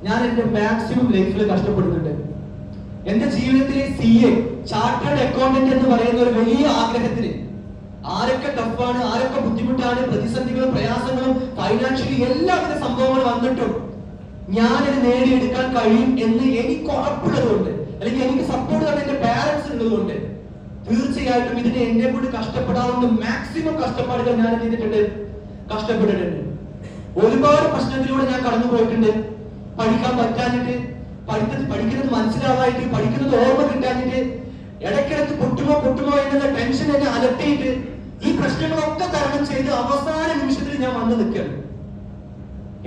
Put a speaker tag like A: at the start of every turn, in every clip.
A: ഞാൻ എന്റെ മാക്സിമം ലൈഫിൽ കഷ്ടപ്പെടുന്നുണ്ട്. എന്റെ ജീവിതത്തിലെ CA ചാർട്ടേഡ് അക്കൗണ്ടന്റ് എന്ന് പറയുന്ന ഒരു വലിയ ആഗ്രഹത്തിന് ആരൊക്കെ ടഫാണ്, ആരൊക്കെ ബുദ്ധിമുട്ടാണ്, പ്രതിസന്ധികളും പ്രയാസങ്ങളും ഫൈനാൻഷ്യലി എല്ലാവിധ സംഭവങ്ങൾ വന്നിട്ടും ഞാനിത് നേടിയെടുക്കാൻ കഴിയും എന്ന് എനിക്ക് ഉറപ്പുള്ളതുകൊണ്ട്, അല്ലെങ്കിൽ എനിക്ക് സപ്പോർട്ട് തന്നെ എന്റെ പാരന്റ്സ് ഉള്ളതുകൊണ്ട് തീർച്ചയായിട്ടും ഇതിനെ എന്നെ കൊണ്ട് കഷ്ടപ്പെടാവുന്ന മാക്സിമം കഷ്ടപ്പാടുകൾ ഞാൻ ചെയ്തിട്ടുണ്ട്, കഷ്ടപ്പെട്ടിട്ടുണ്ട്. ഒരുപാട് പ്രശ്നത്തിലൂടെ ഞാൻ കടന്നു പോയിട്ടുണ്ട്. പഠിക്കാൻ പറ്റാഞ്ഞിട്ട്, പഠിക്കുന്നത് മനസ്സിലാവായിട്ട്, പഠിക്കുന്നത് ഓർമ്മ കിട്ടാഞ്ഞിട്ട്, ഇടയ്ക്കിടയ്ക്ക് പൊട്ടുമോ എന്നുള്ള ടെൻഷൻ എന്നെ അലട്ടിയിട്ട് ഈ പ്രശ്നങ്ങളൊക്കെ തരണം ചെയ്ത് അവസാന നിമിഷത്തിൽ ഞാൻ വന്ന് നിൽക്കണം.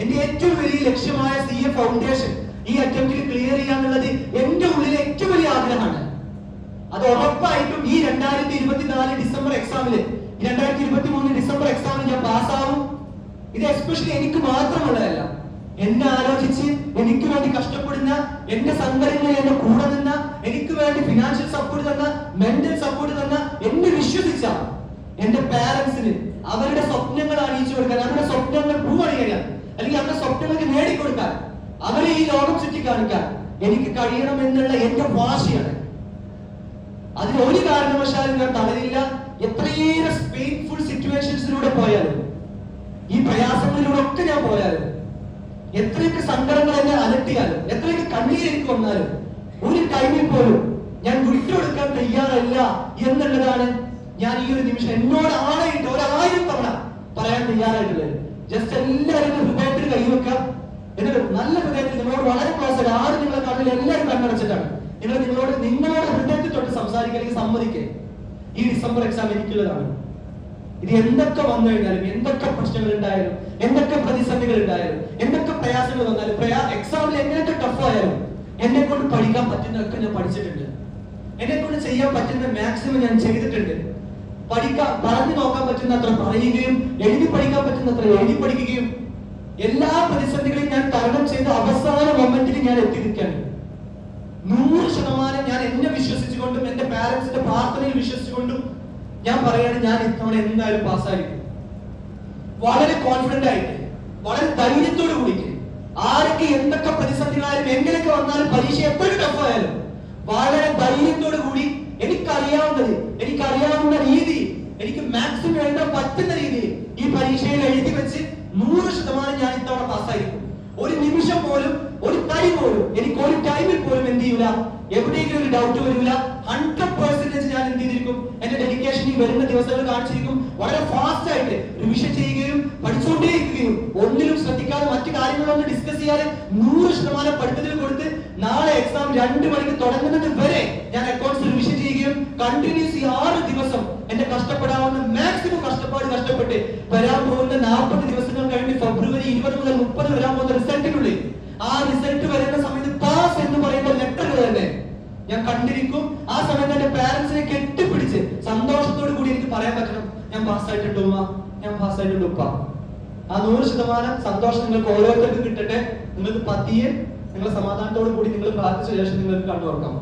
A: എന്റെ ഏറ്റവും വലിയ ലക്ഷ്യമായ CA ഫൗണ്ടേഷൻ ഈ അറ്റംപ്റ്റിൽ ക്ലിയർ ചെയ്യാന്നുള്ളത് എന്റെ ഉള്ളിലെ ഏറ്റവും വലിയ ആഗ്രഹമാണ്. അത് ഉറപ്പായിട്ടും ഈ 2024 ഡിസംബർ എക്സാമില്, 2023 ഡിസംബർ എക്സാമിൽ ഞാൻ പാസ്സാവും. ഇത് എസ്പെഷ്യലി എനിക്ക് മാത്രമുള്ളതല്ല, എന്നെ ആലോചിച്ച് എനിക്ക് വേണ്ടി കഷ്ടപ്പെടുന്ന, എന്റെ സങ്കടങ്ങളിൽ എന്നെ കൂടെ നിന്ന, എനിക്ക് വേണ്ടി ഫിനാൻഷ്യൽ സപ്പോർട്ട് തന്ന, മെന്റൽ സപ്പോർട്ട് തന്ന, എന്നെ വിശ്വസിച്ച എന്റെ പാരന്റ്സിന് അവരുടെ സ്വപ്നങ്ങൾ അണിയിച്ചു കൊടുക്കാൻ, അവരുടെ സ്വപ്നങ്ങൾ പൂവണിയാൻ, അല്ലെങ്കിൽ അവരുടെ സ്വപ്നങ്ങൾക്ക് നേടിക്കൊടുക്കാൻ, അവരെ ഈ ലോകം ചുറ്റിക്കാണിക്കാൻ എനിക്ക് കഴിയണം എന്നുള്ള എന്റെ വാശിയാണ്. അതിന് ഒരു കാരണവശാലും ഞാൻ തളരില്ല. എത്രയേറെ പെയിൻഫുൾ സിറ്റുവേഷൻസിലൂടെ പോയാലും, ഈ പ്രയാസങ്ങളിലൂടെ ഒക്കെ ഞാൻ പോയാലും, എത്രയൊക്കെ സങ്കടങ്ങൾ എന്നെ അലട്ടിയാലും, എത്രയൊക്കെ കണ്ണീർ എനിക്ക് വന്നാലും, ഒരു ടൈമിൽ പോലും ഞാൻ വിട്ടുകൊടുക്കാൻ തയ്യാറല്ല എന്നുള്ളതാണ് ഞാൻ ഈ ഒരു നിമിഷം എന്നോട് ആണയിട്ട് 1000 തവണ പറയാൻ തയ്യാറായിട്ടുള്ളത്. ജസ്റ്റ് എല്ലാവരും ഹൃദയത്തിൽ കൈവെക്കാം. എന്നിട്ട് നല്ല ഹൃദയത്തിൽ നിങ്ങളോട് വളരെ ക്ലോസ് ആയിട്ട്, ആരും നിങ്ങളെ കണ്ണിൽ എല്ലാവരും കണ്ണടച്ചിട്ടാണ് നിങ്ങളോട് ഹൃദയത്തിൽ തൊട്ട് സംസാരിക്കാൻ സമ്മതിക്കേ. ഈ ഡിസംബർ എക്സാം എനിക്കുള്ളതാണ്. ഇത് എന്തൊക്കെ വന്നു കഴിഞ്ഞാലും, എന്തൊക്കെ പ്രശ്നങ്ങൾ ഉണ്ടായാലും, എന്തൊക്കെ പ്രതിസന്ധികൾ ഉണ്ടായാലും, എന്തൊക്കെ പ്രയാസങ്ങൾ വന്നാലും, എക്സാമിൽ എങ്ങനെയൊക്കെ ടഫ് ആയാലും എന്നെ കൊണ്ട് പഠിക്കാൻ പറ്റുന്നതൊക്കെ ഞാൻ പഠിച്ചിട്ടുണ്ട്. എന്നെ കൊണ്ട് ചെയ്യാൻ പറ്റുന്ന മാക്സിമം ഞാൻ ചെയ്തിട്ടുണ്ട്. പറഞ്ഞു നോക്കാൻ പറ്റുന്ന അത്ര പറയുകയും, എഴുതി പഠിക്കാൻ പറ്റുന്ന അത്ര എഴുതി പഠിക്കുകയും, എല്ലാ പ്രതിസന്ധികളെയും ഞാൻ തരണം ചെയ്ത് അവസാന മൊമെന്റിൽ ഞാൻ എത്തി നിൽക്കാൻ 100% ഞാൻ എന്നെ വിശ്വസിച്ചുകൊണ്ടും എന്റെ പാരന്റ്സിന്റെ പ്രാർത്ഥനയിൽ വിശ്വസിച്ചുകൊണ്ടും ഞാൻ പറയാണ്, ഞാൻ ഇത്തവണ എന്തായാലും പാസ്സായിരിക്കും. വളരെ കോൺഫിഡന്റ് ആയിട്ട്, വളരെ ധൈര്യത്തോട് കൂടിയിട്ട്, ആരൊക്കെ എന്തൊക്കെ പ്രതിസന്ധികളായാലും, എങ്ങനെയൊക്കെ വന്നാലും, പരീക്ഷ എപ്പോഴും ടഫായാലും വളരെ ധൈര്യത്തോട് കൂടി എനിക്കറിയാവുന്ന രീതി, എനിക്ക് മാക്സിമം എഴുതാൻ പറ്റുന്ന രീതിയിൽ ഈ പരീക്ഷയിൽ എഴുതി വെച്ച് 100% ഞാൻ ഇത്തവണ പാസ്സായിരിക്കും. ഒരു നിമിഷം പോലും, ഒരു തരി പോലും, എനിക്ക് ഒരു ടൈമിൽ പോലും എന്ത് ചെയ്യൂല, എവിടെയെങ്കിലും ഒരു ഡൗട്ട് വരില്ല. 100% ഞാൻ എന്ത് ചെയ്തിരിക്കും, എന്റെ ഡെഡിക്കേഷൻ ഈ വരുന്ന ദിവസങ്ങൾ കാണിച്ചിരിക്കും. വളരെ ഫാസ്റ്റ് ആയിട്ട് റിവിഷൻ ചെയ്യുകയും പഠിച്ചുകൊണ്ടേയിരിക്കുകയും, ഒന്നിലും ശ്രദ്ധിക്കാതെ മറ്റു കാര്യങ്ങളൊന്നും ഡിസ്കസ് ചെയ്യാതെ 100% പഠിത്തത്തിൽ കൊടുത്ത് നാളെ എക്സാം 2 മണിക്ക് തുടങ്ങുന്നത് വരെ ഞാൻ അക്കൗണ്ട്സ് റിവിഷൻ ചെയ്യുകയും കണ്ടിന്യൂസ് 6 ദിവസം എന്റെ കഷ്ടപ്പെടാവുന്ന മാക്സിമം കഷ്ടപ്പെട്ട് വരാൻ പോകുന്ന 40 ദിവസങ്ങൾ കഴിഞ്ഞ് ഫെബ്രുവരി 20 മുതൽ 30 വരാൻ പോകുന്ന റിസൾട്ടിനുള്ളിൽ, ആ റിസൾട്ട് വരുന്ന സമയത്ത് പാസ് എന്ന് പറയുന്ന ലെറ്റർ തന്നെ ഞാൻ കണ്ടിരിക്കും. ആ സമയത്ത് എന്റെ പാരന്റ്സിനെ കെട്ടിപ്പിടിച്ച് സന്തോഷത്തോടു കൂടി എനിക്ക് പറയാൻ പറ്റണം, ഞാൻ പാസ്സായിട്ടുണ്ട് ഉമ്മ, ഞാൻ പാസ്സായിട്ടുണ്ട് ഉപ്പ. ആ 100% സന്തോഷം നിങ്ങൾക്ക് ഓരോരുത്തർക്കും കിട്ടട്ടെ. നിങ്ങൾക്ക് പതിയെ, നിങ്ങൾ സമാധാനത്തോടു കൂടി നിങ്ങൾ പ്രാർത്ഥിച്ച ശേഷം നിങ്ങൾക്ക് കണ്ണു തുറക്കാം.